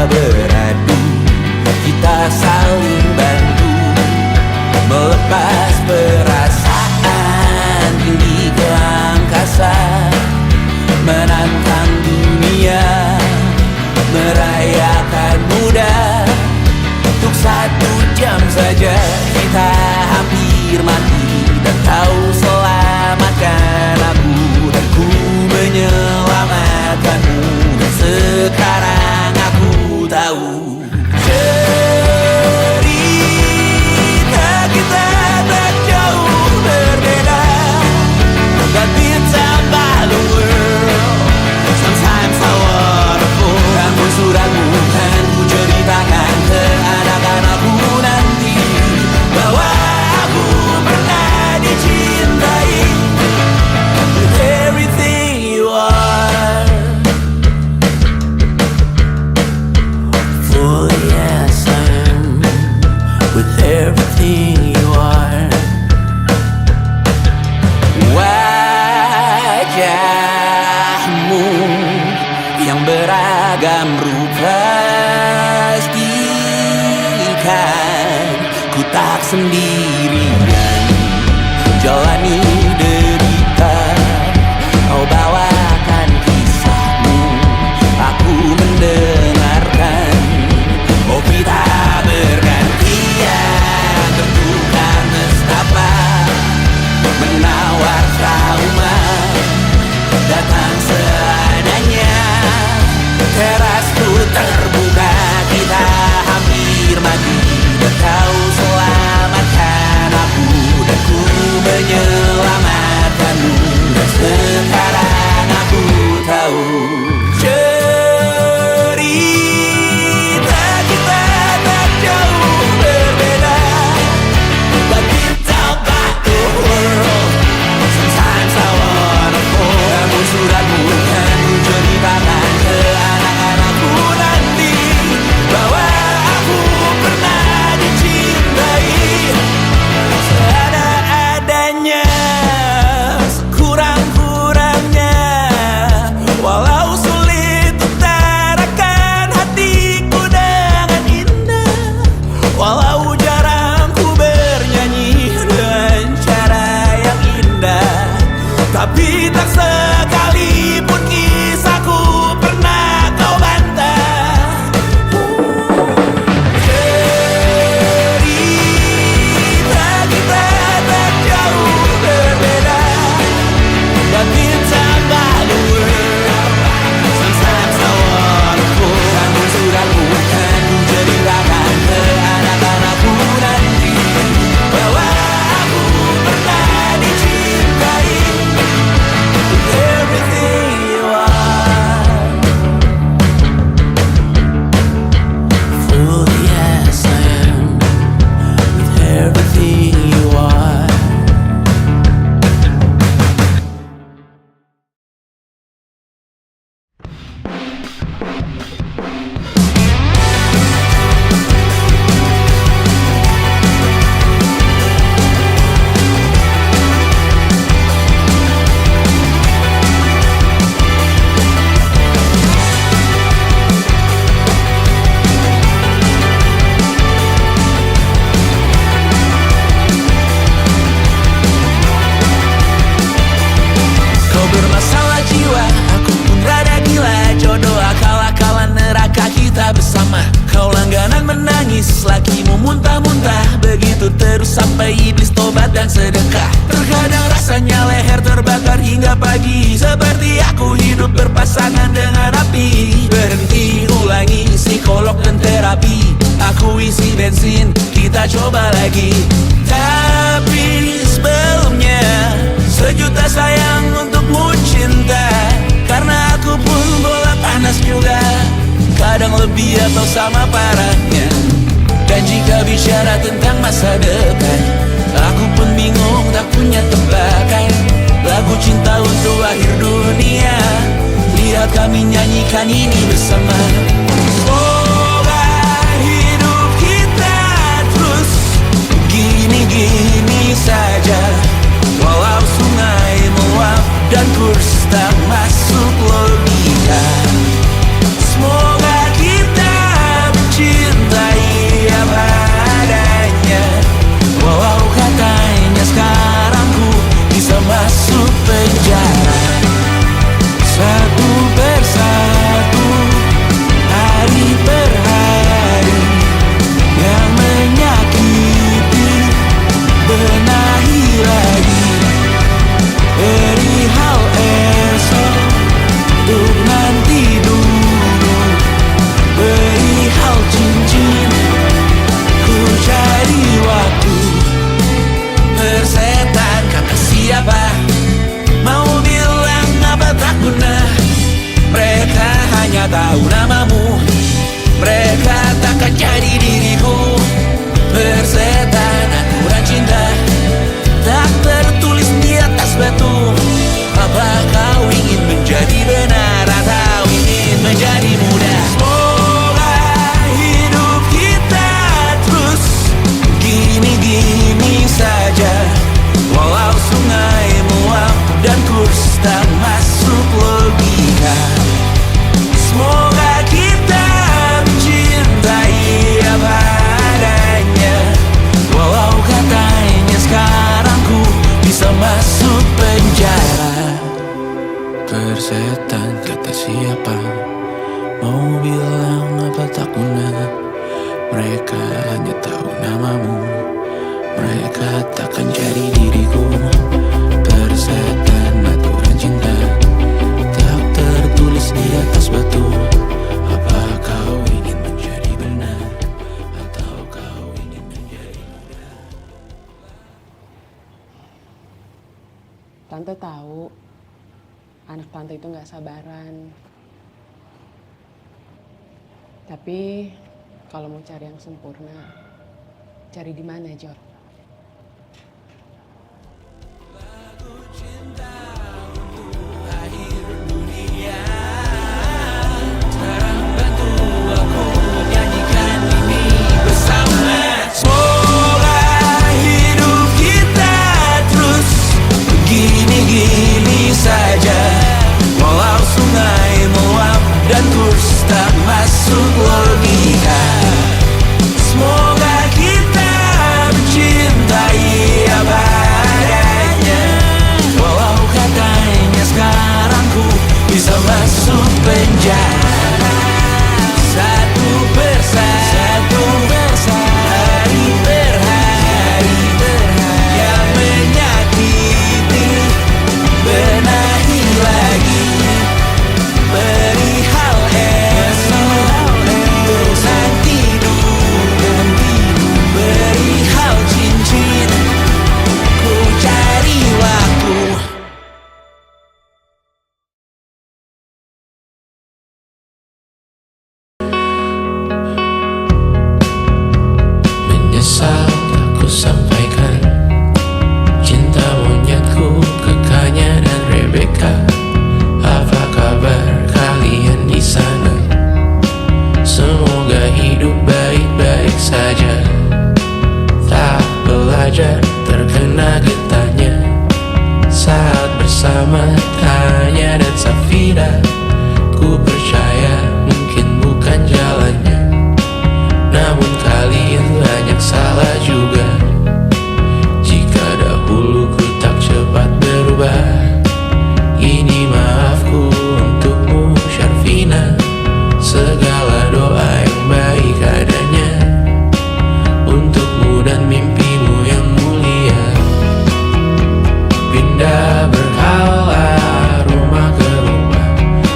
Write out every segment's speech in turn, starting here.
beradu, kita saling bantu melepas perasaan tinggi ke angkasa, menantang dunia, merayakan muda. Untuk 1 jam saja kita hampir mati, dan kau selamatkan aku, dan ku menyelamatkanmu. Dan sekarang aku tahu cerita kita tak jauh berbeda, but it's about the world. Sometimes I wanna fall. Namun suratmu kan ku ceritakan ke anak-anakku nanti, bahwa aku pernah dicintai with everything you are. For yes I am with everything you are. Wajahmu yang beragam rupa pastikan ku tak sendirian jalani derita. Kau bawakan kisahmu, aku mendengarkan. Oh kita bergantian bertukar nestapa, menawar trauma datang seadanya. Terasku terbuka, kita hampir mati, dan kau selamatkan aku, dan ku menyelamatkanmu. Dan sekarang aku tahu cerita kita tak jauh berbeda, but it's about the world. Sometimes I wanna fall. Namun suratmu kan ku ceritakan ke anak-anakku nanti, bahwa aku pernah dicintai seada-adanya, sekurang-kurangnya. Walau sulit utarakan hatiku dengan indah, walau jarang ku bernyanyi dengan cara yang indah, tapi tak sekalipun kisahku pernah kau bantah. Cerita kita tak jauh berbeda, but it's about the world. Sometimes I wanna fall. Namun suratmu kan ku ceritakan ke anak-anakku nanti, bahwa aku pernah dicintai with everything you are. For yes I am with everything you are. Kau bermasalah jiwa, aku pun rada gila. Jodoh akal-akalan neraka kita bersama. Kau langganan menangis, lakimu muntah-muntah. Begitu terus sampai iblis tobat dan sedekah. Terkadang rasanya leher terbakar hingga pagi, seperti aku hidup berpasangan dengan api. Berhenti, ulangi psikolog dan terapi. Aku isi bensin, kita coba lagi. Tapi sebelumnya, sejuta sayang untukmu cinta. Karena aku pun bola panas juga, kadang lebih atau sama parahnya. Dan jika bicara tentang masa depan, aku pun bingung tak punya tebakan. Lagu cinta untuk akhir dunia, lihat kami nyanyikan ini bersama. Semoga hidup kita terus gini-gini saja, walau sungai meluap dan kurs tak masuk logika. Semoga kita tahu namamu. Mereka takkan jadi diriku. Persetan aturan cinta tak tertulis di atas batu. Apa kau ingin menjadi benar atau ingin menjadi muda? Semoga hidup kita terus gini-gini saja, walau sungai meluap dan kurs tak masuk logika. Semoga kita mencintai apa adanya, walau katanya sekarang ku bisa masuk penjara. Persetan kata siapa, mau bilang apa tak guna. Mereka hanya tahu namamu. Mereka takkan jadi diriku. Persetan aturan cinta tak tertulis di atas batu. Apa kau ingin menjadi benar atau kau ingin menjadi muda? Tante tahu anak tante itu gak sabaran. Tapi kalau mau cari yang sempurna, cari di mana, Jor? Terkena getahnya saat bersama Tanya dan Safira. Ku percaya mungkin bukan jalannya, namun kalian banyak salah juga. Jika dahulu ku tak cepat berubah, ini maafku untukmu Syarfina. Segala doa yang baik adanya untukmu dan mimpimu yang mulia. Pindah berhala rumah ke rumah,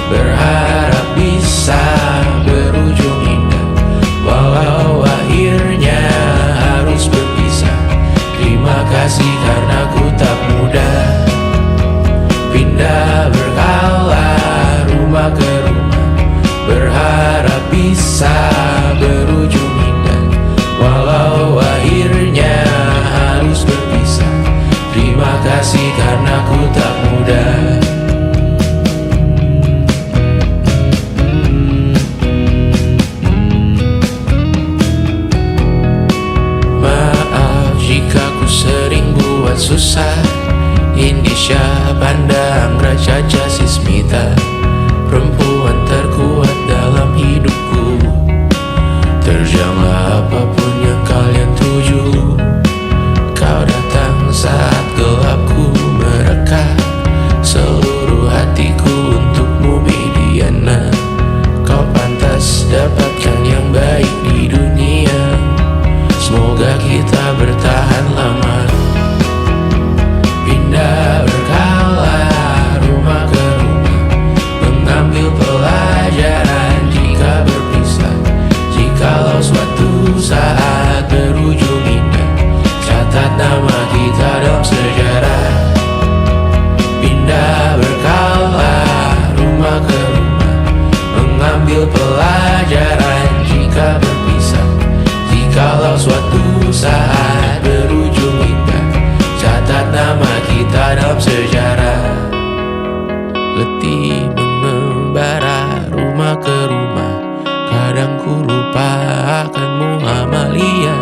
berharap bisa berujung indah, walau akhirnya harus berpisah. Terima kasih karena ku tak mudah. Pindah berhala rumah ke rumah, berharap bisa berujung indah, walau akhirnya harus berpisah. Terima kasih karena ku tak mudah. Maaf jika ku sering buat susah. Indisha, Panda, Anggra, Caca, Sismita, perempuan terkuat dalam hidupku. Terjanglah apapun yang kalian tuju. Kau datang saat gelapku mereka, seluruh hatiku untukmu Mediana. Kau pantas dapatkan yang baik di dunia. Semoga kita bertahan lama. Pindah berkala rumah ke putih mengembara rumah ke rumah. Kadang ku lupa akanmu Amalia.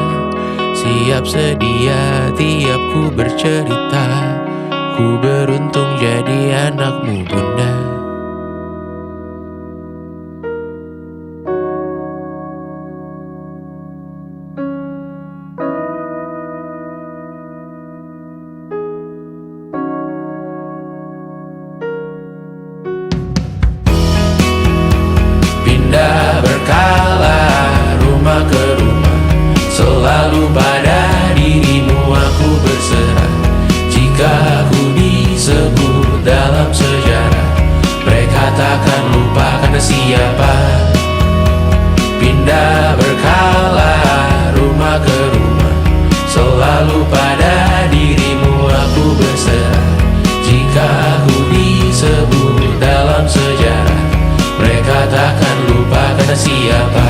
Siap sedia tiap ku bercerita. Ku beruntung jadi anakmu bunda. Pindah berkala rumah ke rumah, selalu pada dirimu aku berserah. Jika aku disebut dalam sejarah, mereka takkan lupa karena siapa. Pindah berkala rumah ke rumah, selalu pada dirimu aku berserah. Jika aku disebut dalam sejarah, mereka takkan lupa karena siapa.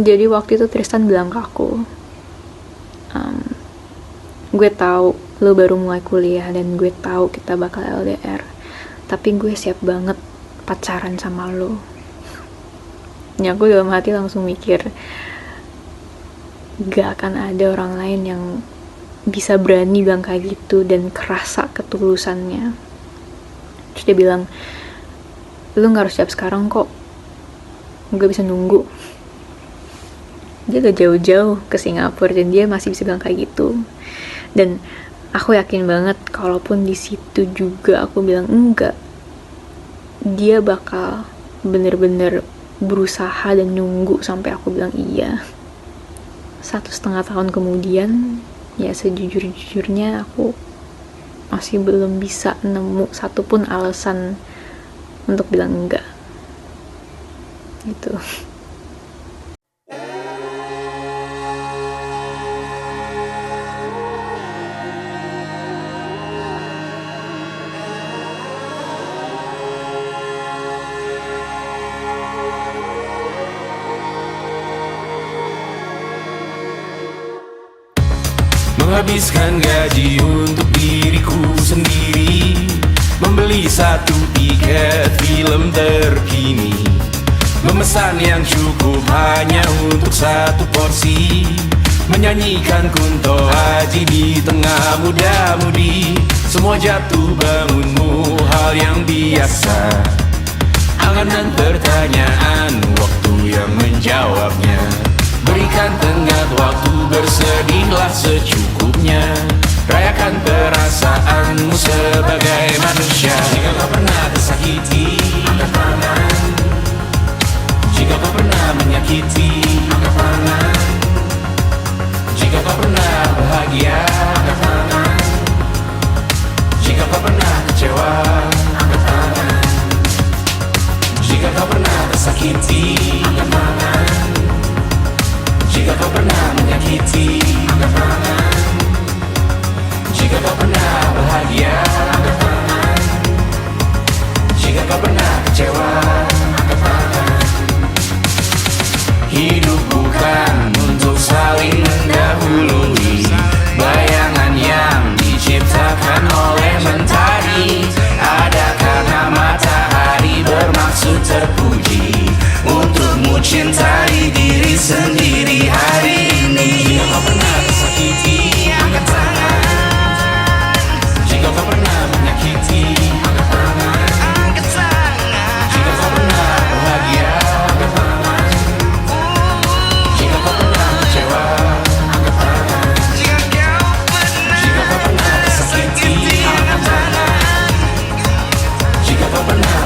Jadi waktu itu Tristan bilang ke aku, gue tahu lo baru mulai kuliah dan gue tahu kita bakal LDR, tapi gue siap banget pacaran sama lo. Ya aku dalam hati langsung mikir, gak akan ada orang lain yang bisa berani bilang kayak gitu dan kerasa ketulusannya. Terus dia bilang, lo gak harus siap sekarang kok, gue bisa nunggu. Dia udah jauh-jauh ke Singapura dan dia masih bisa bilang kayak gitu. Dan aku yakin banget kalaupun di situ juga aku bilang enggak, dia bakal bener-bener berusaha dan nunggu sampai aku bilang iya. 1,5 tahun kemudian, ya sejujur-jujurnya aku masih belum bisa nemu satupun alasan untuk bilang enggak gitu. Menghabiskan gaji untuk diriku sendiri, membeli 1 tiket film terkini, memesan yang cukup hanya untuk 1 porsi, menyanyikan Kunto Aji di tengah muda-mudi. Semua jatuh bangunmu hal yang biasa, angan-angan pertanyaan, waktu yang menjawabnya. Berikan tenggat waktu, bersedihlah secukupnya. Rayakan perasaanmu sebagai manusia. Jika kau pernah tersakiti, angkat tangan. Jika kau pernah menyakiti, angkat tangan. Jika kau pernah bahagia, angkat tangan. Jika kau pernah kecewa, angkat tangan. Jika kau pernah tersakiti, angkat tangan. Jika kau pernah menyakiti, angkat tangan. Jika kau pernah bahagia, angkat tangan. Jika kau pernah kecewa, angkat tangan. Hidup bukan untuk saling mendahului, bayangan yang diciptakan oleh mentari. Ada karena matahari bermaksud terpuji, untukmu cintai diri sendiri hari ini. Jika kau pernah tersakiti, angkat tangan. Jika kau pernah menyakiti, angkat tangan. Jika kau pernah bahagia, angkat tangan. Jika kau pernah kecewa, angkat tangan. Jika kau pernah tersakiti, angkat tangan. Jika kau pernah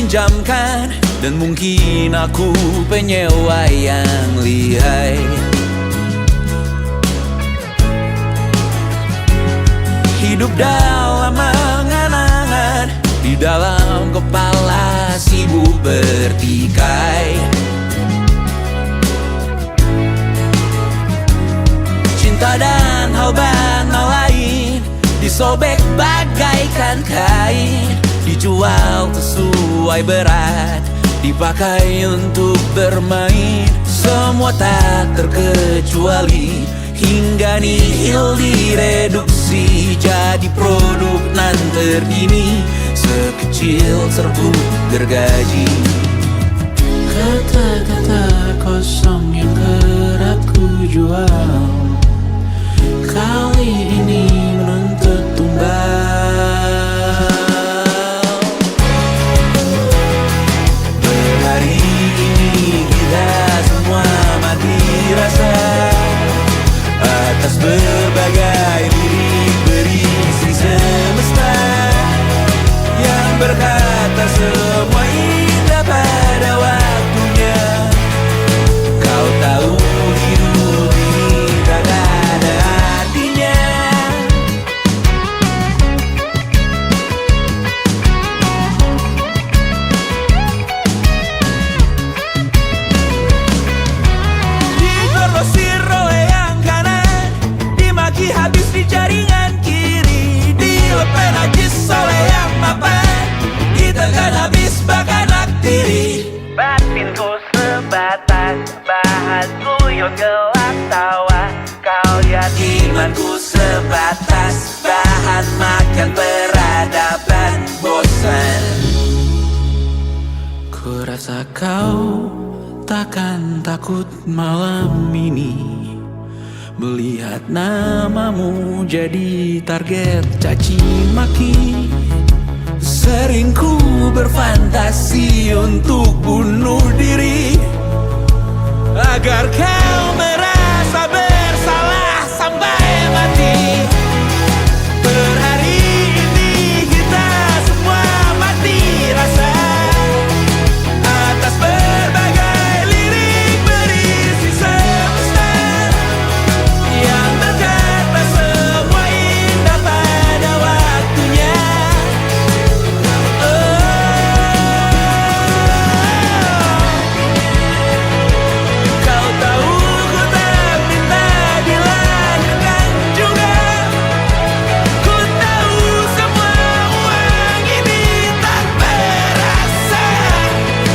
dipinjamkan. Dan mungkin aku penyewa yang lihai. Hidup dalam angan-angan, di dalam kepala sibuk bertikai. Cinta dan hal banal lain disobek bagaikan kain, dijual sesuai berat, dipakai untuk bermain. Semua tak terkecuali, hingga nihil direduksi jadi produk nan terkini, sekecil serbuk gergaji. Kata-kata kosong yang kerap ku jual, kali ini menuntut tumbal. Hari ini kita semua mati rasa atas berbagai lirik berisi semesta yang berkata semua indah pada waktunya. Kau tahu hidup ini tak ada artinya. Dikorosir oleh yang kanan, dimaki habis di jaringan kiri, dilepen najis oleh yang mapan, ditekan habis bak anak tiri. Batinku sebatas bahan guyon gelak tawa, kau lihat imanku sebatas bahan makan peradaban bosan. Ku rasa kau takkan takut malam ini melihat namamu jadi target caci maki. Sering ku berfantasi untuk bunuh diri agar kau merasa bersalah sampai mati. Per hari ini kita semua mati rasa atas berbagai lirik berisi semesta yang berkata semua indah pada waktunya. Kau tahu ku tak minta dilahirkan juga. Ku tahu semua uang ini tak berasa.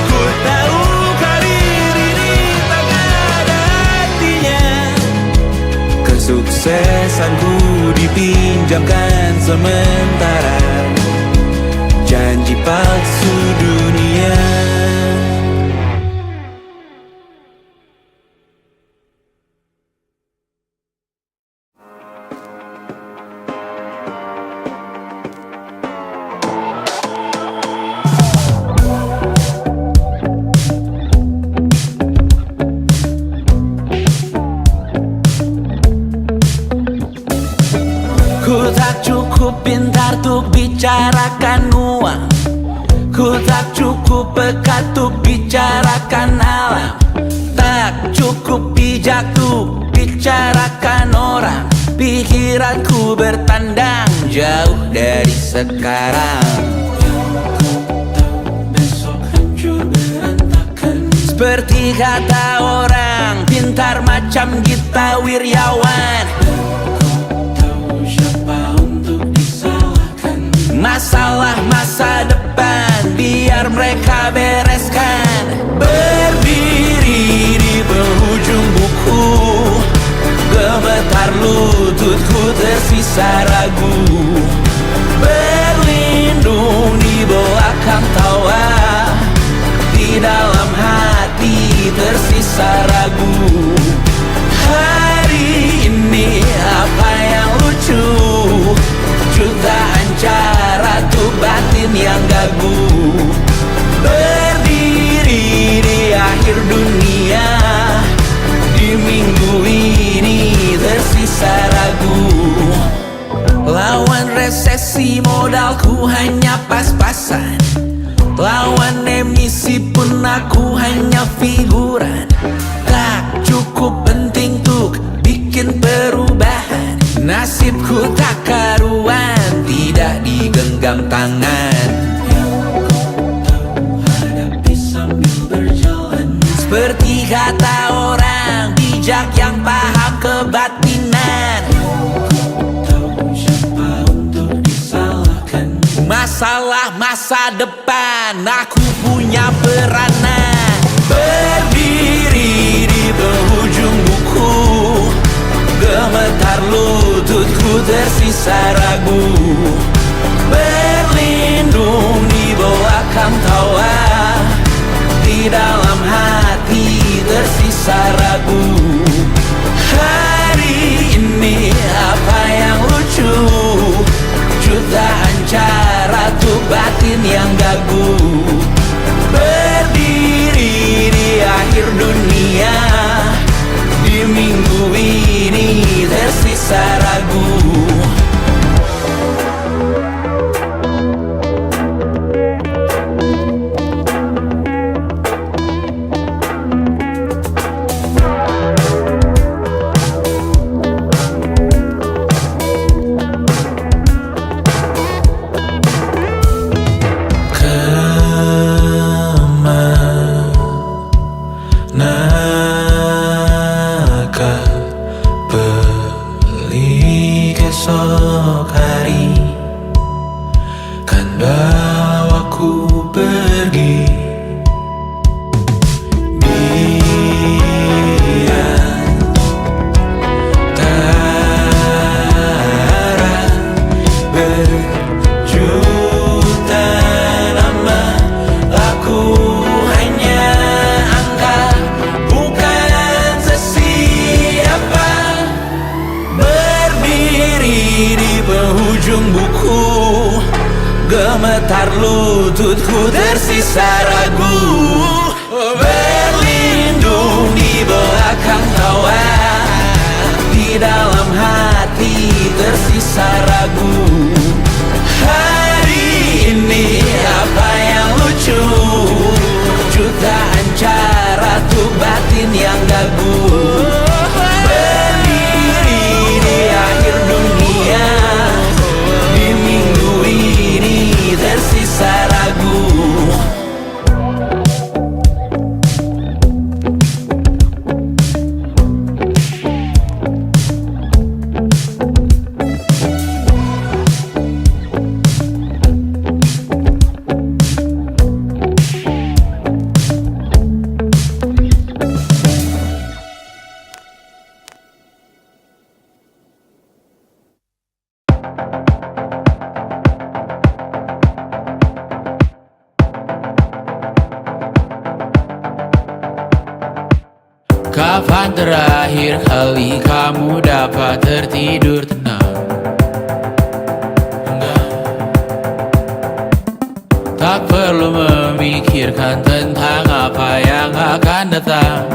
Ku tahu karir ini tak ada artinya. Kesuksesanku dipinjamkan sementara, janji palsu dunia. Ku tak cukup pintar untuk bicarakan uang, ku tak cukup peka untuk bicarakan alam, tak cukup bijak untuk bicarakan orang. Pikiranku bertandang jauh dari sekarang. Seperti kata orang pintar macam Gita Wirjawan, masalah masa depan biar mereka bereskan. Berdiri di penghujung buku, gemetar lututku tersisa ragu. Berlindung di belakang tawa, di dalam hati tersisa ragu. Hari ini apa yang lucu, jutaan cara tuh batin yang gagu. Berdiri di akhir dunia, di minggu ini tersisa ragu. Lawan resesi modalku hanya pas-pasan, lawan Walaupun aku hanya figuran, tak cukup penting untuk bikin perubahan. Nasibku tak karuan, tidak digenggam tangan. Hadapi sambil berjalan, seperti kata orang bijak yang paham kebatinan. Masalah masa depan, aku punya peranan. Berdiri di penghujung buku, gemetar lututku tersisa ragu. Berlindung di belakang tawa, di dalam hati tersisa ragu. Hari ini apa yang lucu? Jutaan cara tuh batin yang gagu. Berdiri di akhir dunia, di minggu ini tersisa ragu. Esok hari kan bawaku pergi. Dia tara berjuta nama, aku hanya angka, bukan sesiapa. Berdiri di penghujung buku, gemetar lututku tersisa ragu. Berlindung di belakang tawa, di dalam hati tersisa ragu. Hari ini apa yang lucu? Jutaan cara tuh batin yang gagu. Kapan terakhir kali kamu dapat tertidur tenang? Enggak. Tak perlu memikirkan tentang apa yang akan datang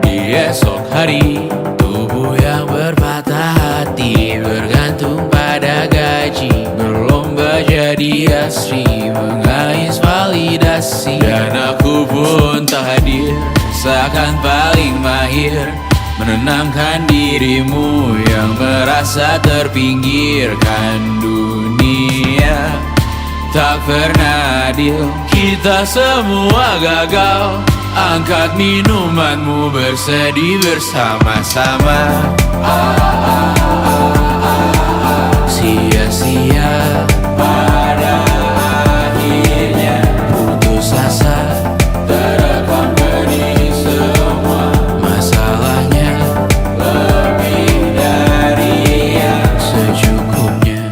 di esok hari. Tubuh yang berpatah hati bergantung pada gaji, berlomba jadi asri, mengais validasi. Dan aku pun tak hadir, seakan paling mahir menenangkan dirimu yang merasa terpinggirkan dunia. Tak pernah adil, kita semua gagal. Angkat minumanmu, bersedih bersama-sama. Sia-sia pada akhirnya putus asa, terekam benih semua. Masalahnya lebih dari yang secukupnya.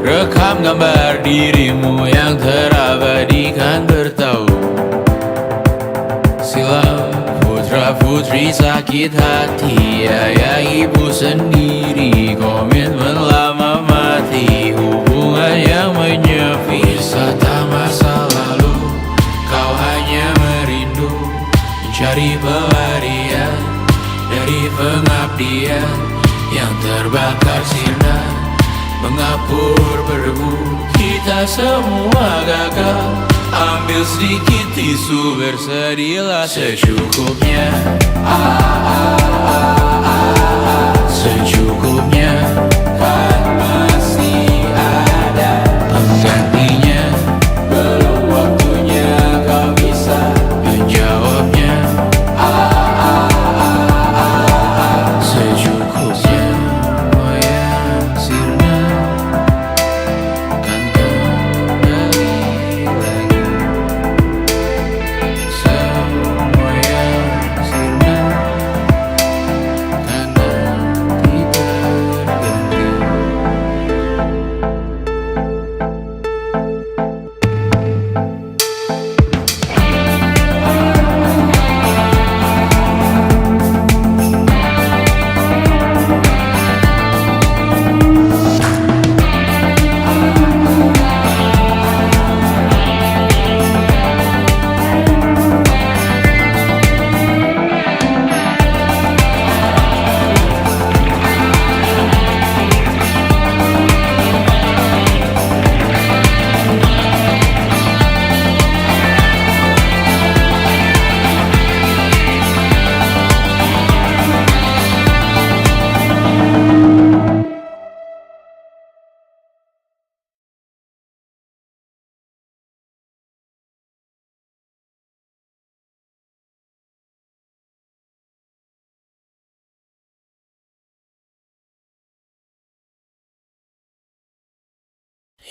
Rekam gambar dirimu yang terabadikan bertahun silam. Putra-putri sakit hati, ayah ibu sendiri, komitmen lama mati, hubungan yang menyepi. Wisata masa lalu, kau hanya merindu, mencari pelarian dari pengabdian yang terbakar sinar, mengapur berdebu. Kita semua gagal. Ambil sedikit tisu, bersedialah secukupnya. Secukupnya, kan masih ada penggantinya. Belum waktunya kau bisa menjawabnya. Secukupnya, wayang sirna, kan kembali lagi. Semua yang sirna, kan nanti terganti.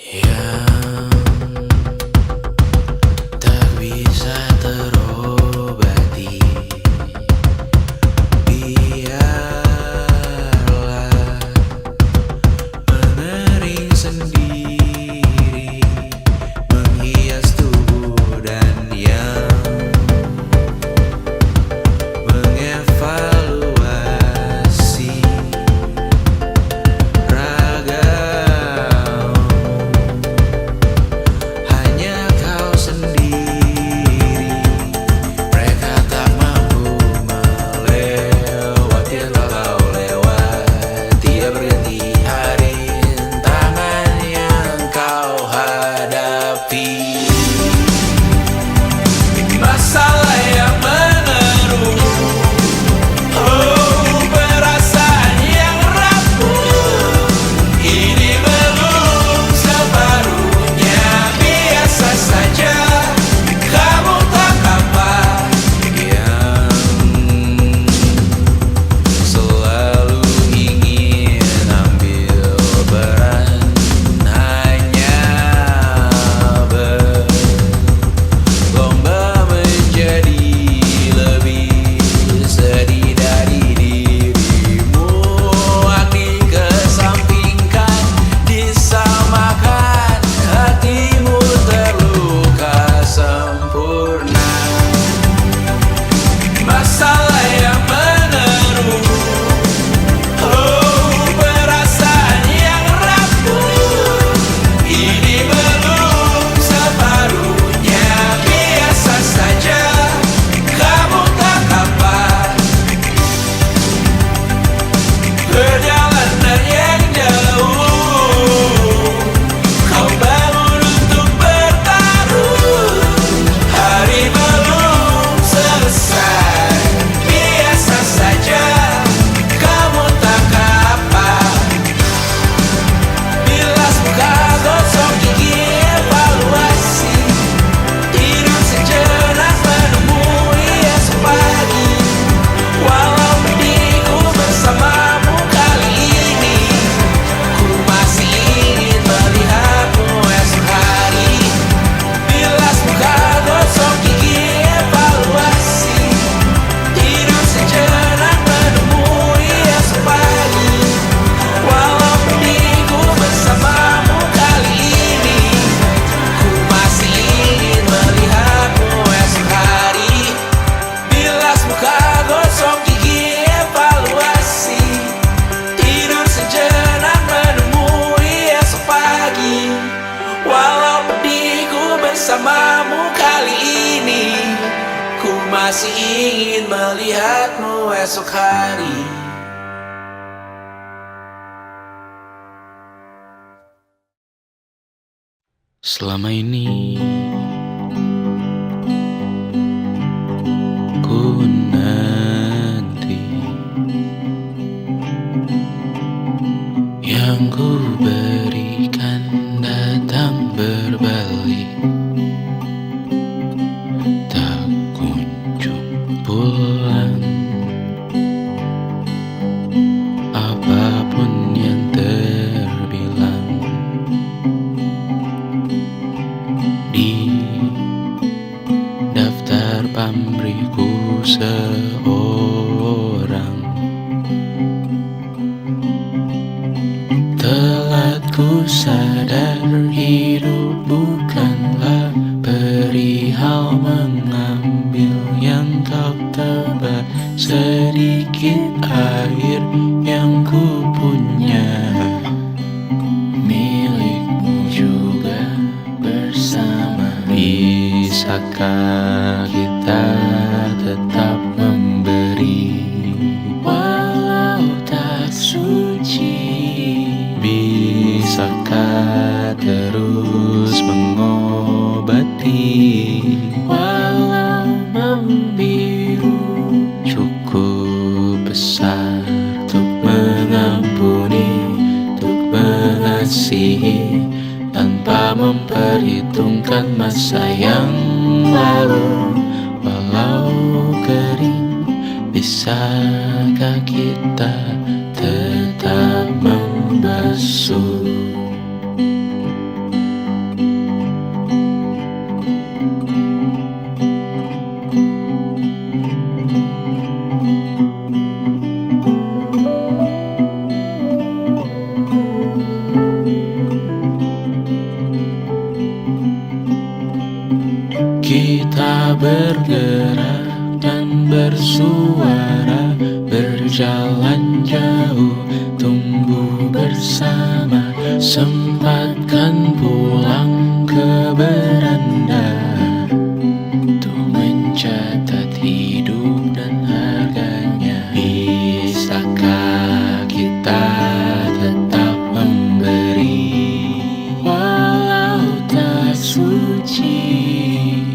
Yang tak bisa terobati, biarlah mengering sendiri, menghias tubuh dan yang mengevaluasi ragam. Hanya kau sendiri, mereka tak mampu melewati lalau lewat. Tiada berganti hari, tangan yang kau hadapi. Masalah yang meneru, oh perasaan yang rapuh. Ini belum separuhnya, biasa saja. Kamu tak apa yang selalu ingin ambil peran, hanya berlomba menjadi lebih sedih dari dirimu. Dikesampingkan, disamakan, hatimu terluka sempurna. Masalah yang meneru, oh perasaan yang rapuh. Ini belum separuhnya, biasa saja. Kamu tak apa. Perjalanan yang jauh, kau bangun untuk bertaruh. Hari belum selesai, biasa saja. Kamu tak apa. Bilas muka, gosok gigi, evaluasi. Tidur sejenak, menemui esok pagi. Walau pedihku bersamamu kali ini, ku masih ingin melihatmu esok hari. Bilas muka, gosok gigi, evaluasi. Tidur sejenak, menemui esok pagi. Walau pedihku bersamamu kali ini, ku masih ingin melihatmu esok hari. Bilas muka, gosok gigi, evaluasi. Tidur sejenak, menemui esok pagi. Walau pedihku bersamamu kali ini, ku masih ingin melihatmu esok hari. Selama ini ku nanti yang ku berikan datang berbalik, tak kunjung pulang. Apapun yang terbilang di daftar pamrihku seorang, telat ku sadar hidup bukanlah perihal mengambil yang kau tebar. Sedikit air yang ku punya milikmu juga bersama. Bisakah kita tetap memberi walau tak suci? Bisakah terus mengobati walau membiru? Cukup besar untuk mengampuni, untuk mengasihi tanpa memperhitungkan masa yang lalu. Walau kering, bisakah kita tetap membasuh? Kita bergerak dan bersuara, berjalan jauh, tumbuh bersama. Sempatkan pulang ke beranda untuk mencatat hidup dan harganya. Bisakah kita tetap memberi walau tak suci?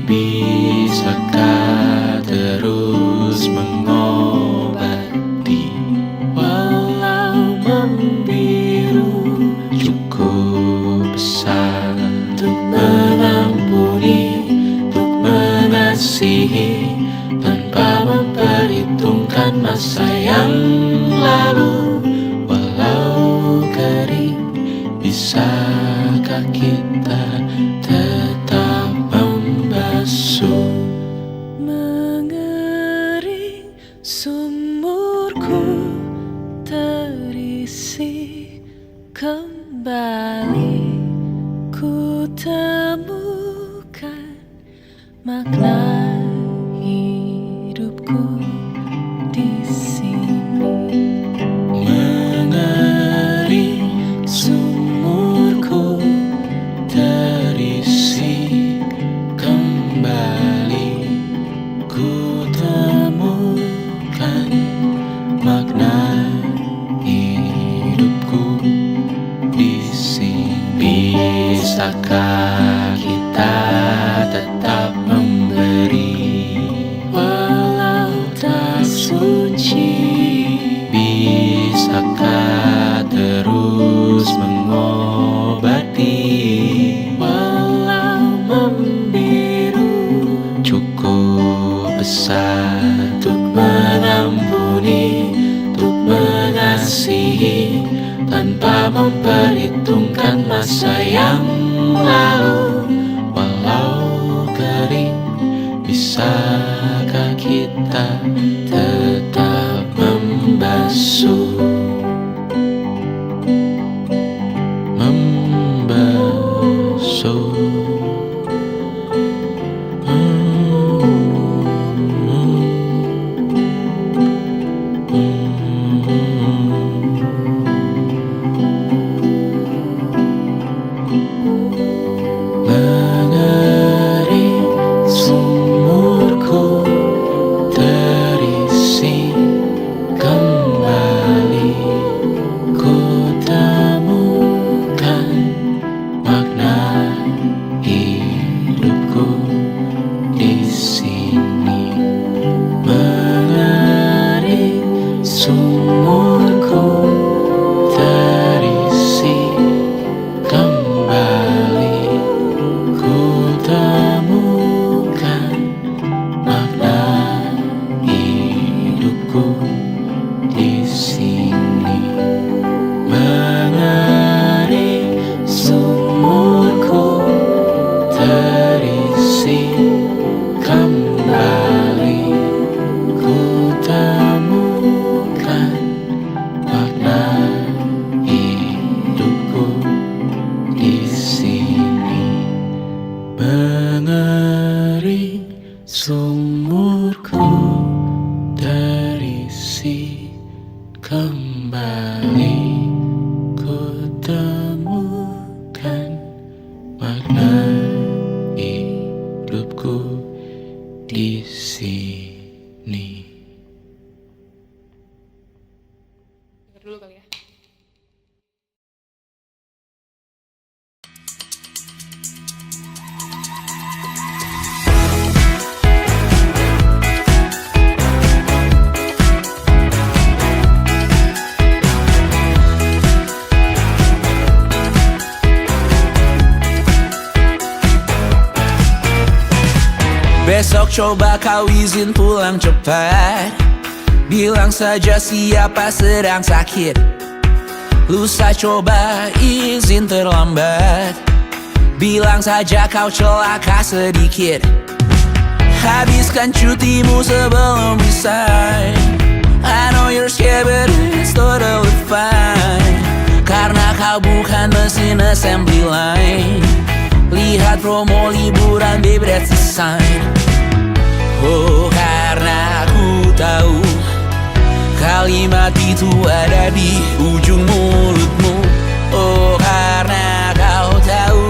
Bisakah terus mengobati walau membiru? Cukup besar untuk mengampuni, untuk mengasihi tanpa memperhitungkan masa yang lalu. Walau kering, bisakah kita tetap membasuh? Mengering sumurku terisi kembali, ku temukan makna hidupku di sini. Mengering sumurku terisi kembali, ku temukan makna hidupku di sini. Bisakah kita tetap memberi walau tak suci? Bisakah terus mengobati walau membiru? Cukup besar untuk mengampuni, untuk mengasihi tanpa memperhitungkan masa yang lalu. Walau kering, bisakah kita tetap membasuh? Membasuh. Besok coba kau izin pulang cepat. Bilang saja siapa sedang sakit. Lusa coba izin terlambat. Bilang saja kau celaka sedikit. Habiskan cutimu sebelum resign. I know you're scared but it's totally fine. Karena kau bukan mesin assembly line. Lihat promo liburan baby that's the sign. Oh karena ku tahu kalimat itu ada di ujung mulutmu. Oh karena kau tahu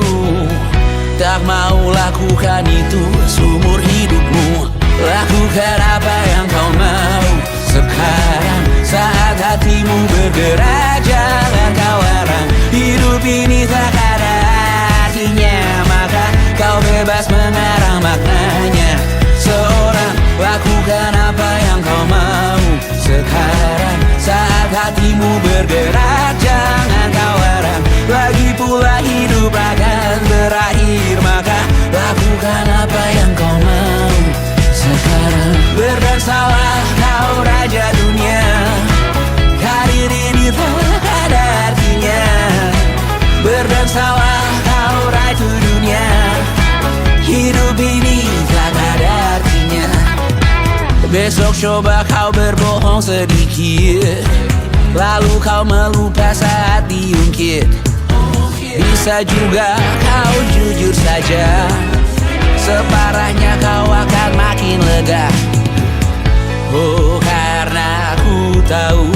tak mau lakukan itu seumur hidupmu. Lakukan apa yang kau mau sekarang saat hatimu bergerak. Jangan kau larang, hidup ini tak ada artinya. Maka kau bebas mengarang maknanya. Seorang lakukan apa yang kau mau sekarang saat hatimu bergerak. Jangan kau larang, lagi pula hidup akan berakhir. Maka lakukan apa yang kau mau sekarang. Berdansalah kau raja dunia. Karir ini tak ada artinya. Berdansalah kau ratu dunia. Hidup ini tak ada artinya. Besok coba kau berbohong sedikit. Lalu kau melupa saat diungkit. Bisa juga kau jujur saja. Separahnya kau akan makin lega. Oh karena ku tahu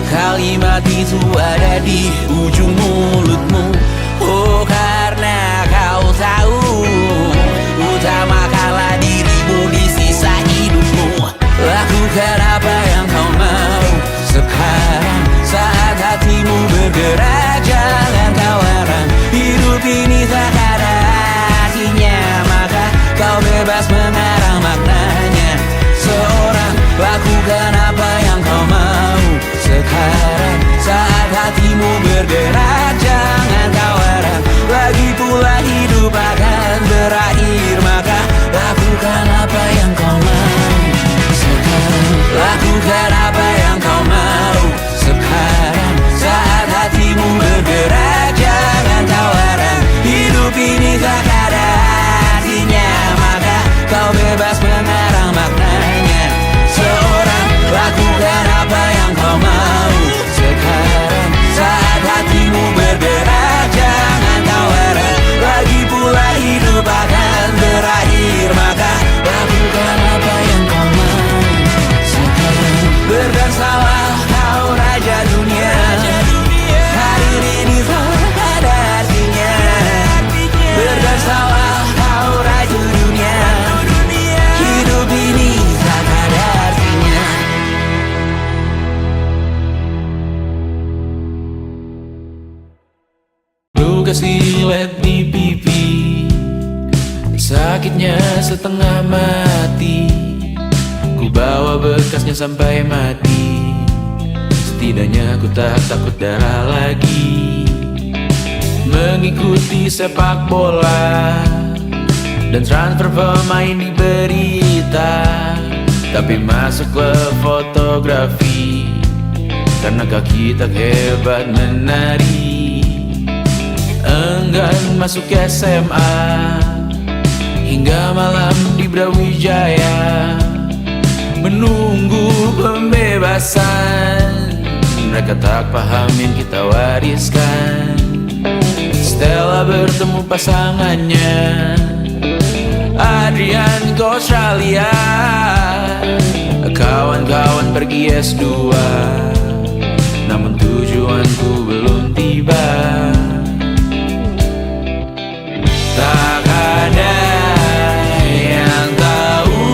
kalimat itu ada di ujung mulutmu. Oh karena kau tahu utamakanlah dirimu di sisa hidupmu. Lakukan apa yang kau mau sekarang saat hatimu bergerak. Jangan kau larang, hidup ini tak ada artinya. Maka kau bebas mengarang maknanya. Seorang lakukan apa yang kau mau sekarang saat hatimu bergerak. Jangan kau larang, lagi pula hidup akan berakhir. Maka lakukan apa yang kau mau sekarang. Lakukan apa yang kau mau sekarang saat hatimu bergerak. Jangan kau larang, hidup ini tak ada artinya. Maka kau bebas mengarang maknanya. Seorang lakukan apa yang kau mau sekarang saat hatimu bergerak. Jangan kau larang, lagi pula hidup akan berakhir. Maka lakukan apa yang kau mau sekarang. Berdansalah kau raja dunia. Karir ini tak ada artinya. Berdansalah kau raja dunia. Hidup ini tak ada artinya. Luka silet di pipi, sakitnya setengah mati. Ku bawa bekasnya sampai mati. Setidaknya ku tak takut darah lagi. Mengikuti sepak bola dan transfer pemain di berita. Tapi masuk ke fotografi karena kaki tak hebat menari. Enggan masuk SMA hingga malam di Brawijaya menunggu pembebasan. Mereka tak paham yang kita wariskan. Stella bertemu pasangannya Adrian ke Australia. Kawan-kawan pergi S2, namun tujuanku belum tiba. Tak ada yang tahu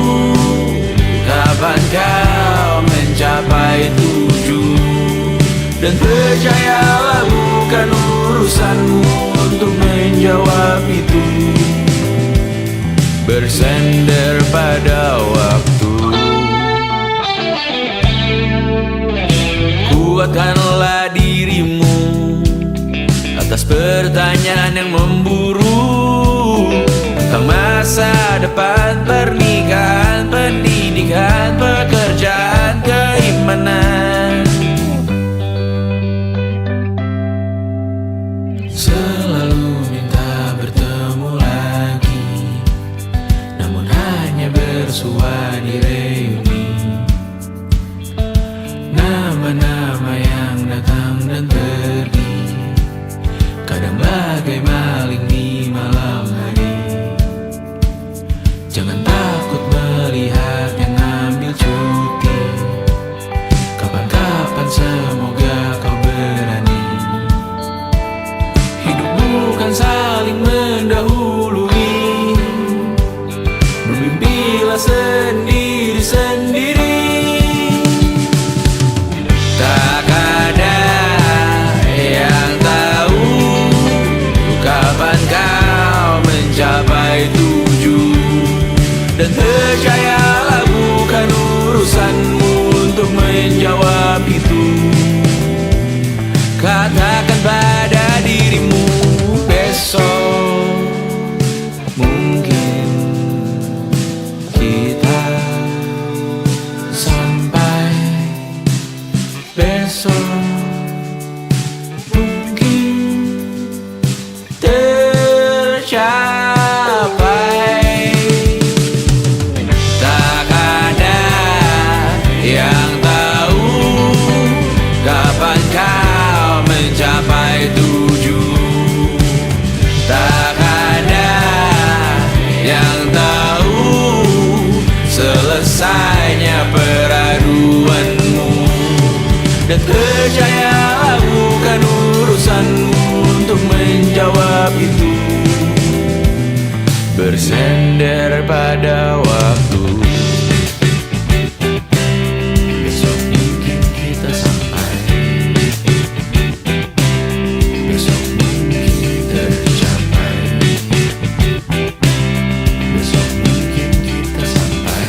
kapan kau mencapai tujuan. Dan percayalah bukan urusanmu untuk menjawab itu. Bersender pada waktu. Kuatkanlah dirimu atas pertanyaan yang memburu tentang masa depan, pernikahan, pendidikan, pekerjaan, keimanan. Selalu minta bertemu lagi, namun hanya bersua di reuni. Nama-nama yang datang dan pergi, kadang bagai maling di malam hari. Jangan takut melihat yang ambil cuti, kapan-kapan semoga kau berani. Hidup bukan saling mendahului, bermimpilah sendiri-sendiri. Tak ada yang tahu kapan kau mencapai tujuh, dan percayalah bukan urusanmu untuk menjawab itu. Katakan pada dirimu besok mungkin kita sampai, besok mungkin tercapai. Tak ada yang tahu kapan kau mencapai tujuh. Tak ada yang tahu selesainya peraduanmu, dan percayalah bukan urusanmu untuk menjawab itu. Bersender pada waktu, besok mungkin kita sampai, besok mungkin tercapai, besok mungkin kita sampai.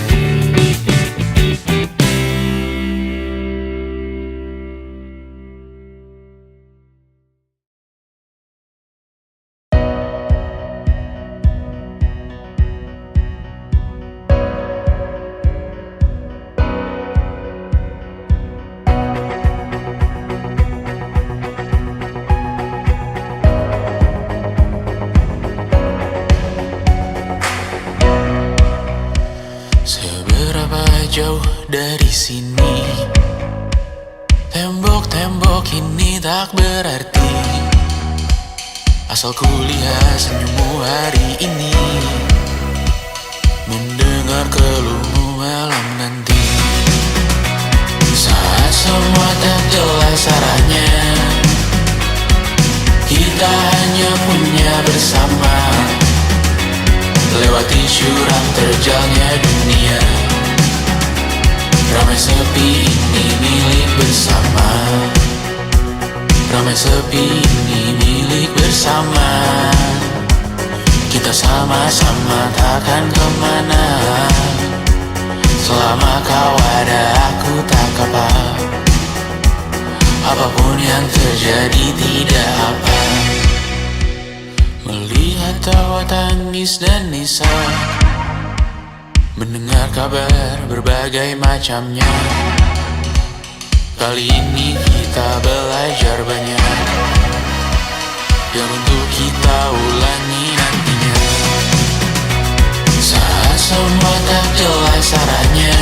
Seberapa jauh dari sini, tembok-tembok ini tak berarti, asal ku lihat senyummu hari ini, mendengar keluhmu malam nanti. Saat semua tak jelas arahnya, kita hanya punya bersama, lewati syurang terjalnya dunia. Ramai sepi ini milik bersama, ramai sepi ini milik bersama. Kita sama-sama takkan kemana, selama kau ada aku tak apa. Apapun yang terjadi tidak apa. Melihat tawa tangis dan nisa, mendengar kabar berbagai macamnya. Kali ini kita belajar banyak, yang untuk kita ulangi nantinya. Saat semua tak jelas arahnya,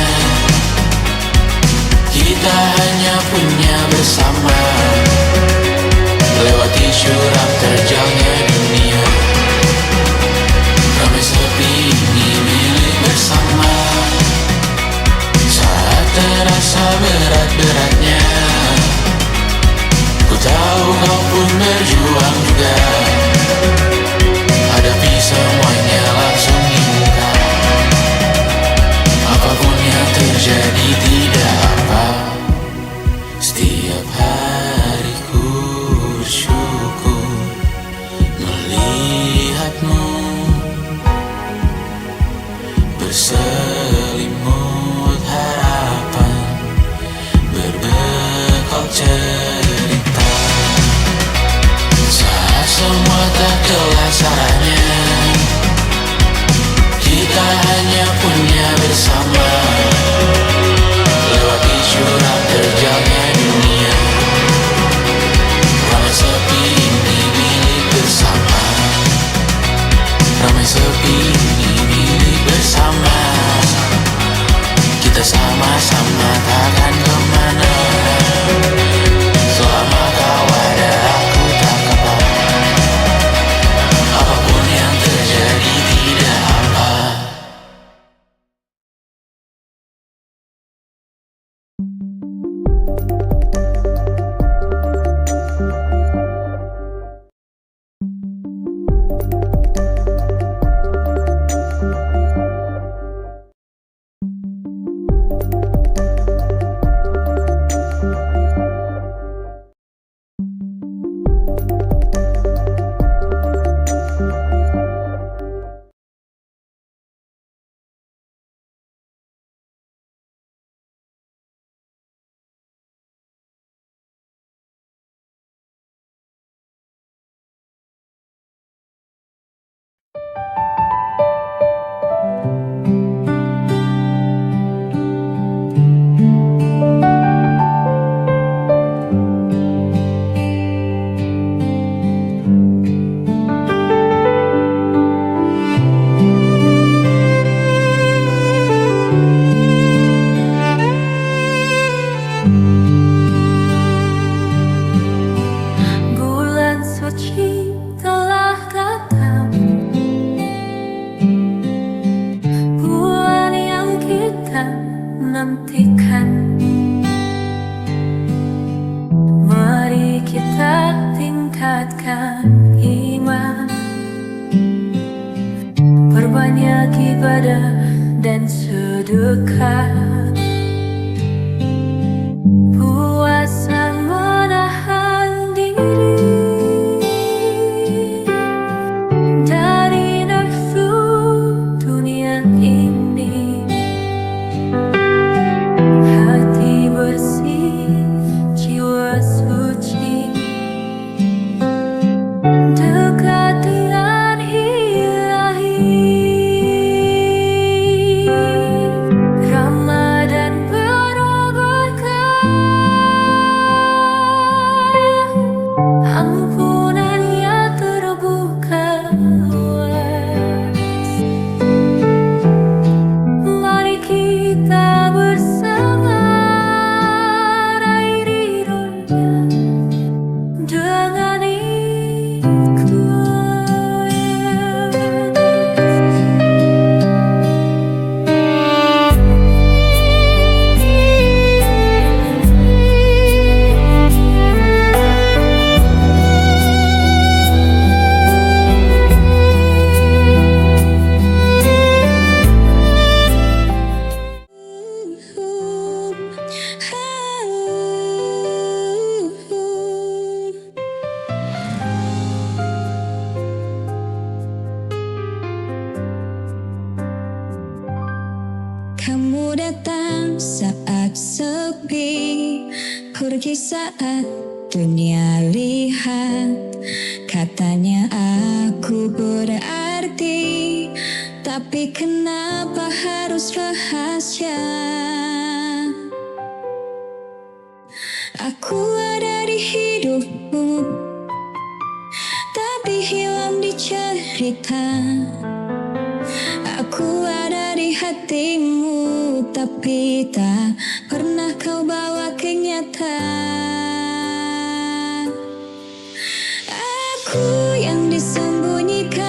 kita hanya punya bersama, lewati syurang terjalnya dunia. Ramai sepi ini milik bersama, saat terasa berat-beratnya. Ku tahu kau pun berjuang juga, hadapi semuanya langsung di muka. Apapun yang terjadi tidak apa. Setiap hari ku bersyukur melihatmu berselimut harapan, berbekal cerita. kuatkan iman, perbanyak ibadah dan sedekah, puasa menahan diri dari nafsu dunia ini. Hati bersih, jiwa suci, dekat dengan Ilahi. Ramadan penuh berkah, ampunannya terbuka luas. Mari kita bersama raih ridhonya dengan Kamu datang saat sepi, pergi saat dunia lihat. Katanya aku berarti, tapi kenapa harus rahasia? Aku ada di hidupmu, tapi hilang di cerita. Aku ada di hatimu, tapi tak pernah kau bawa kenyataan. Aku yang disembunyikan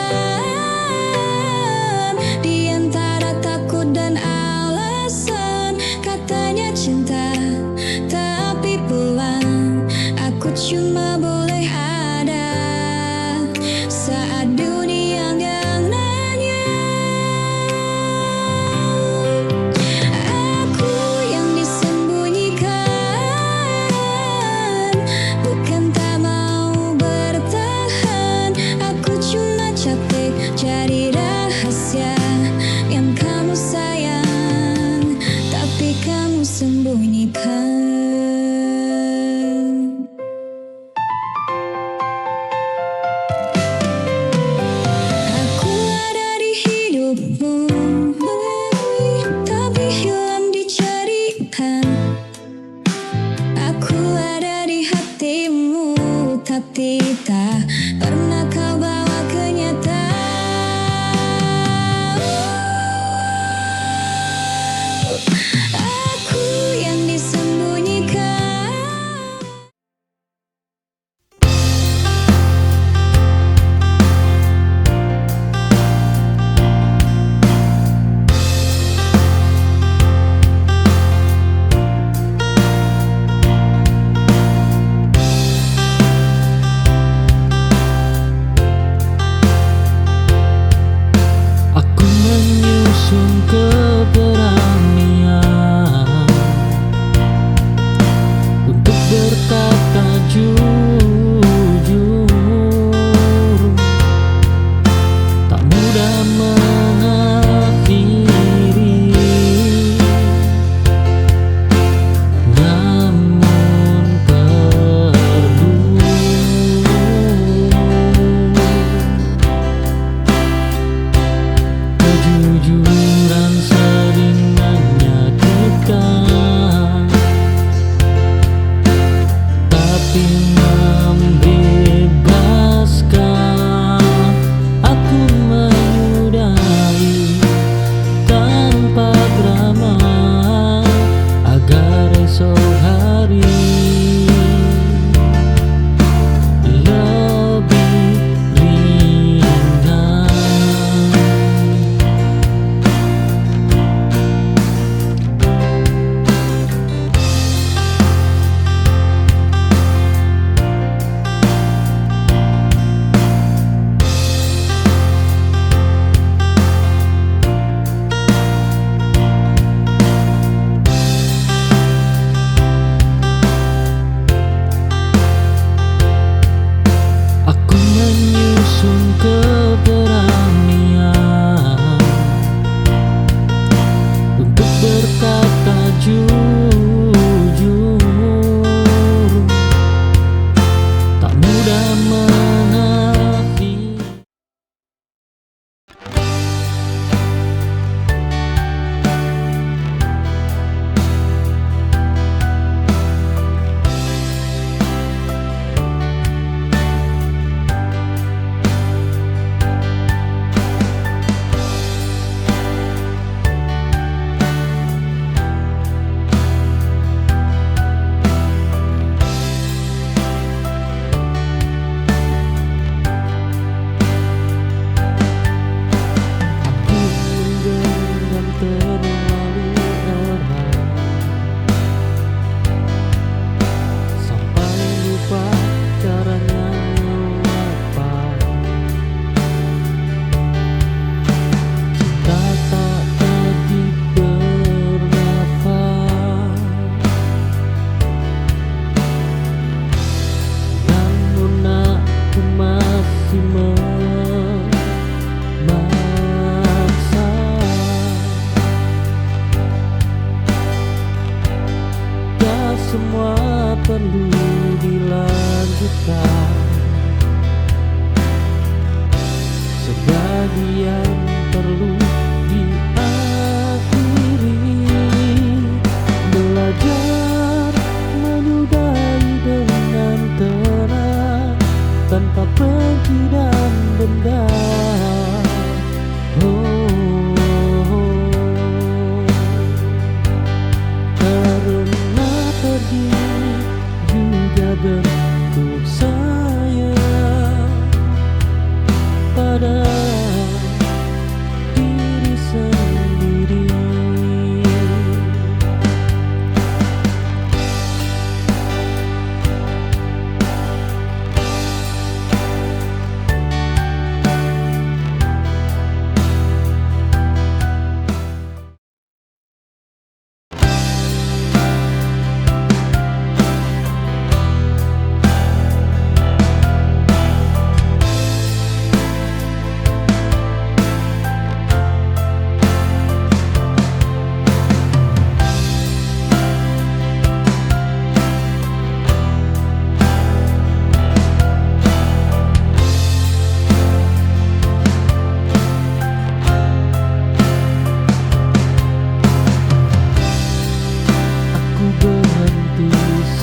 di antara takut dan alasan. Katanya cinta, tapi pulang aku cuma boleh ada saat dunia nggak nanya. Aku yang disembunyikan menyusun keberanian untuk berkata jujur. Tak mudah mengerti. Semua perlu dilanjutkan, sebagian perlu diakhiri. Belajar menyudahi dengan tenang, tanpa benci dan dendam. Karena pergi juga bentuk sayang pada diri sendiri.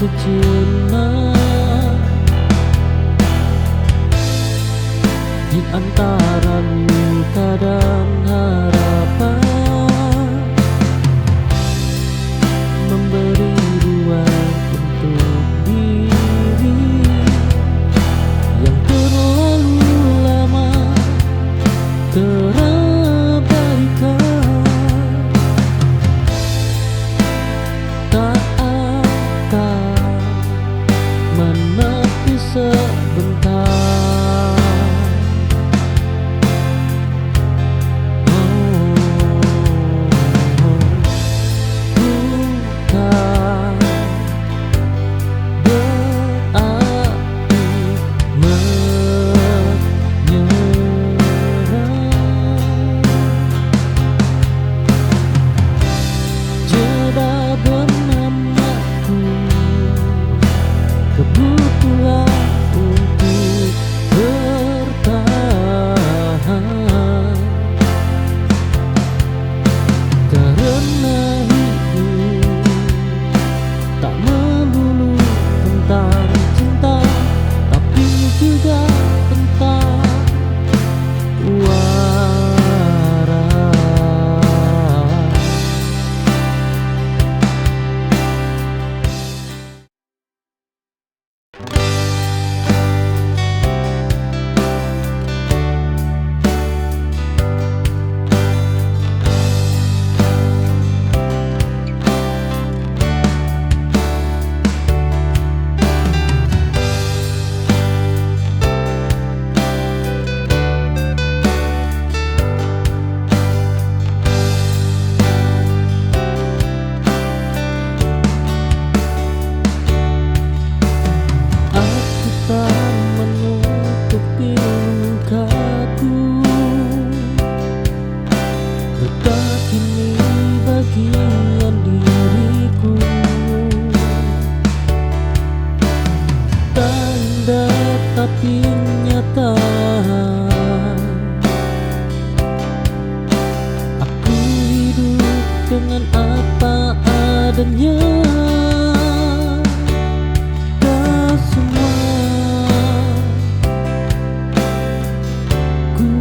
Sejenak di antara luka dan harapan, memberi ruang untuk diri yang terlalu lama terabaikan. Tak akan menepi sebentar,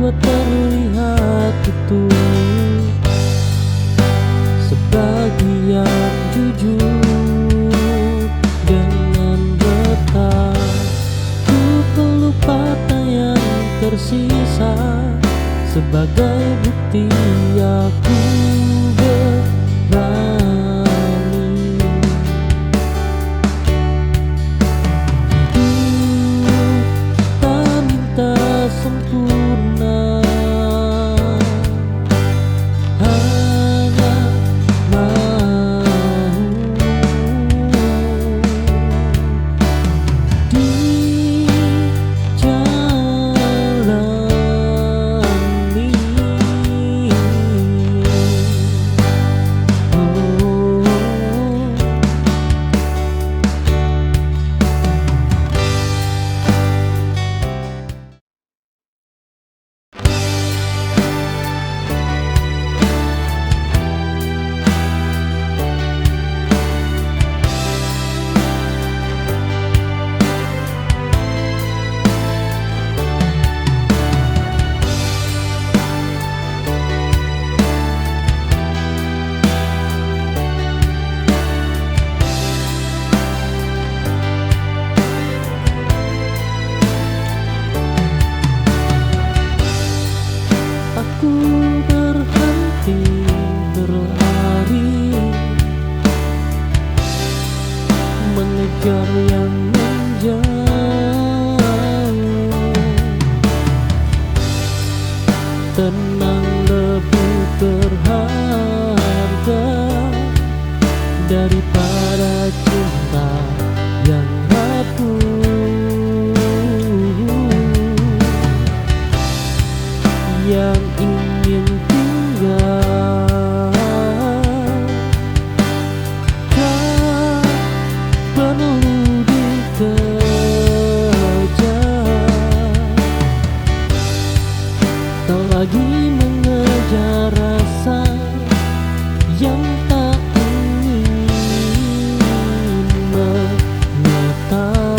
terlihat utuh, sebagian jujur dengan retak. Ku peluk patah yang tersisa sebagai bukti aku berani. Hidup tak minta sempurna, hanya mau dijalani. Aku berhenti berlari, mengejar yang menjauh. Tenang lebih berharga daripada cinta yang rapuh, yang ingin tinggal. Tak perlu dikejar, tak lagi mengejar rasa yang tak ingin menetap.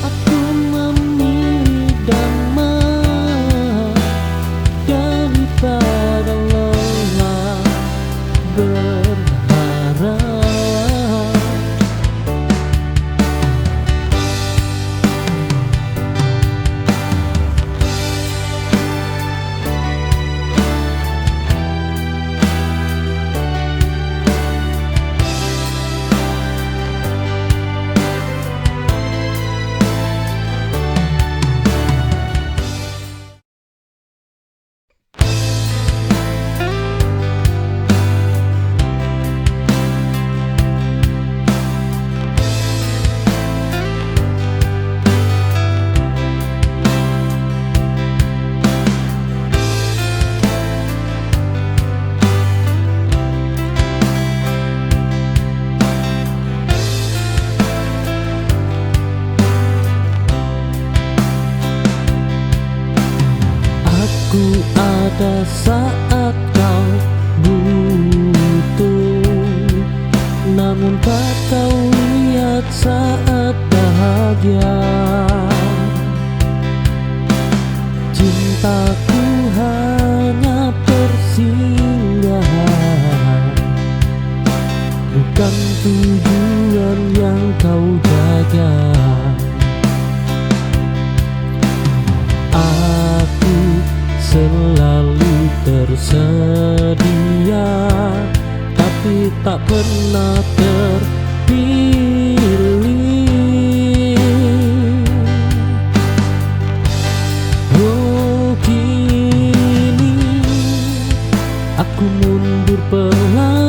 Aku memilih damai daripada lelah berharap. Aku ada saat kau butuh, namun tak kau lihat saat bahagia. Cintaku hanya persinggahan, bukan tujuan yang kau jaga. Aku selalu tersedia, tapi tak pernah terpilih. Oh, kini aku mundur perlahan,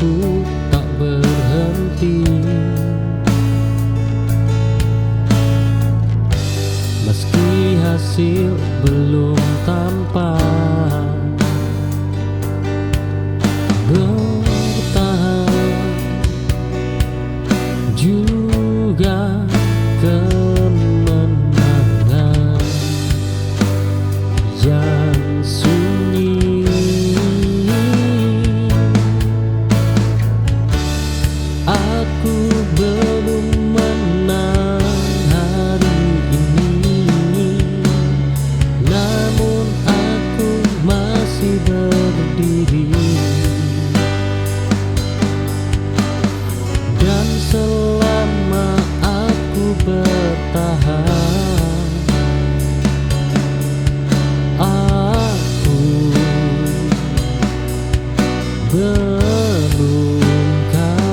aku tak berhenti. Meski hasil belum tampak, bertahan juga kemenangan yang sunyi. Aku belum menang hari ini, namun aku masih berdiri. Dan selama aku bertahan, aku belum kalah.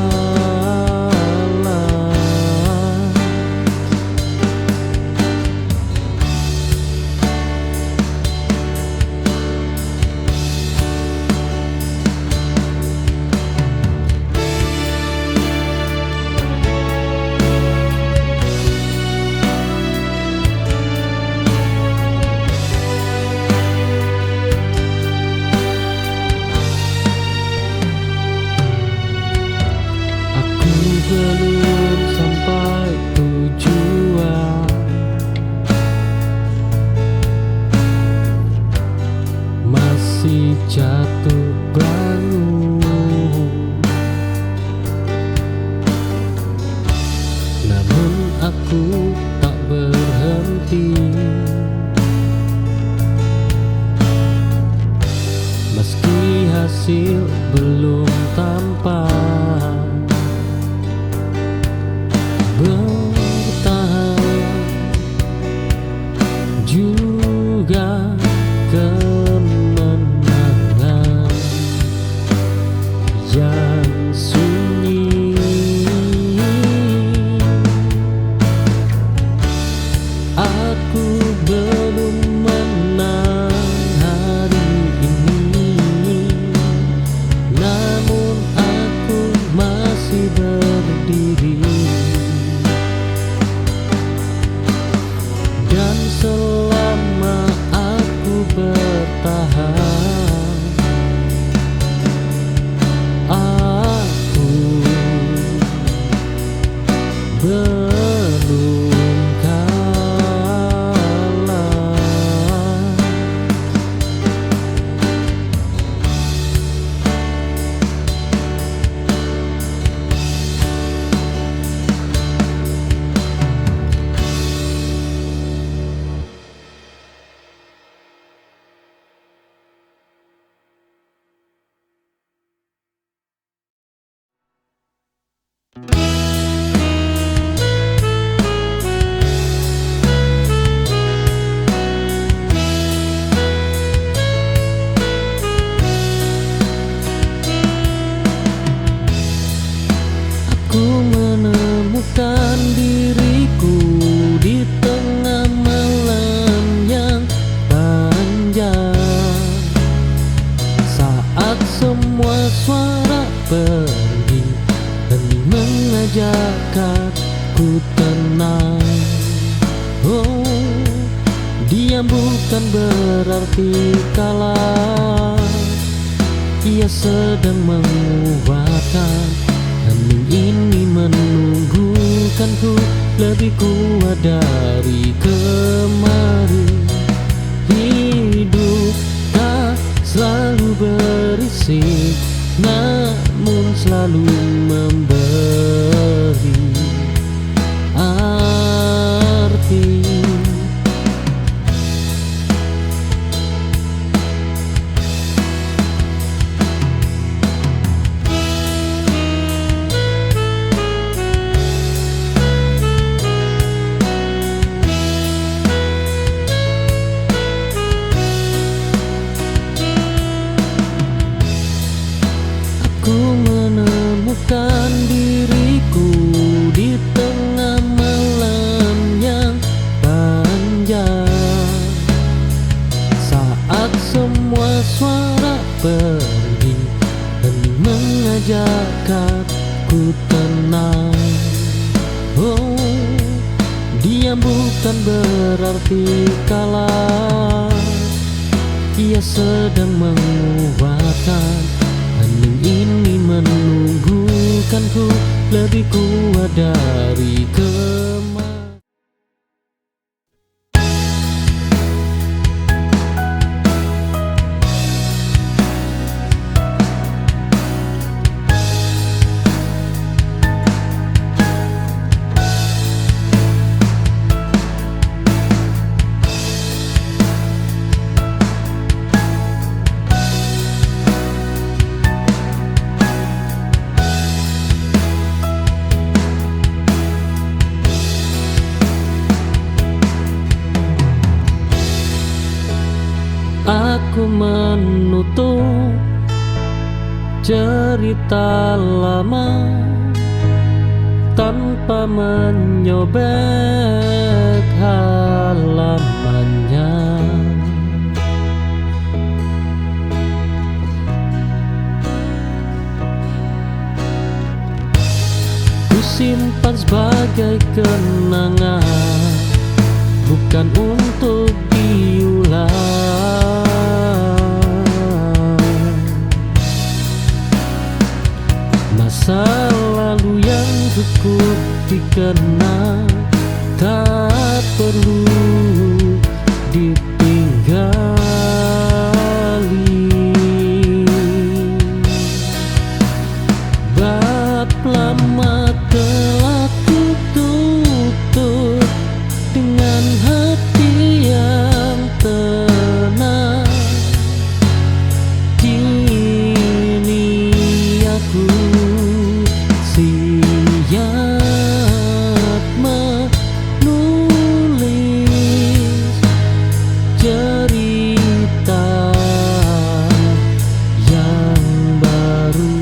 Aku belum sampai tujuan, masih jatuh bangun. Namun aku tak berhenti, meski hasil belum tampak. Bertahan juga kemenangan yang sunyi. Aku belum menang hari ini, namun aku masih berdiri. Dan selama aku bertahan, aku belum kalah. Aku menemukan diriku di tengah malam yang panjang, saat semua suara pergi, hening mengajak aku tenang. Oh, diam bukan berarti kalah, ia sedang menguatkan. Hening ini menunggukanku lebih kuat dari kemarin. Hidup tak selalu berisik, namun selalu memberi arti. Aku menemukan diriku di tengah malam yang panjang, saat semua suara pergi, hening mengajak saat ku tenang. Oh, diam bukan berarti kalah. Ia sedang menguatkan, hening ini menunggukanku lebih kuat dari kemarin. Aku menutup cerita lama tanpa menyobek halamannya. Ku simpan sebagai kenangan, bukan untuk diulang. Masa lalu yang cukup dikenang tak perlu ditinggali. Bab lama telah ku tutup dengan hati yang tenang. Kini aku siap menulis cerita yang baru.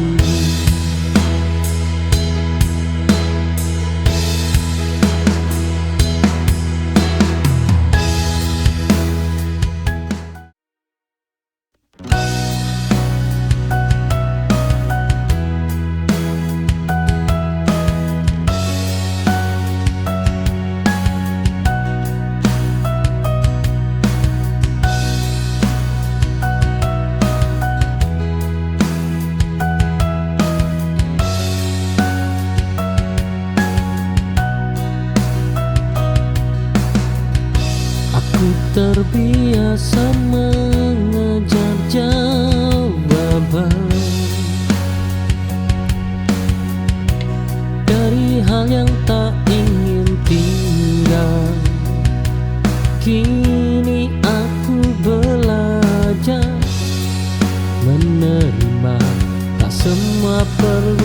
Aku terbiasa mengejar jawaban dari hal yang tak ingin tinggal. Kini aku belajar menerima tak semua perlu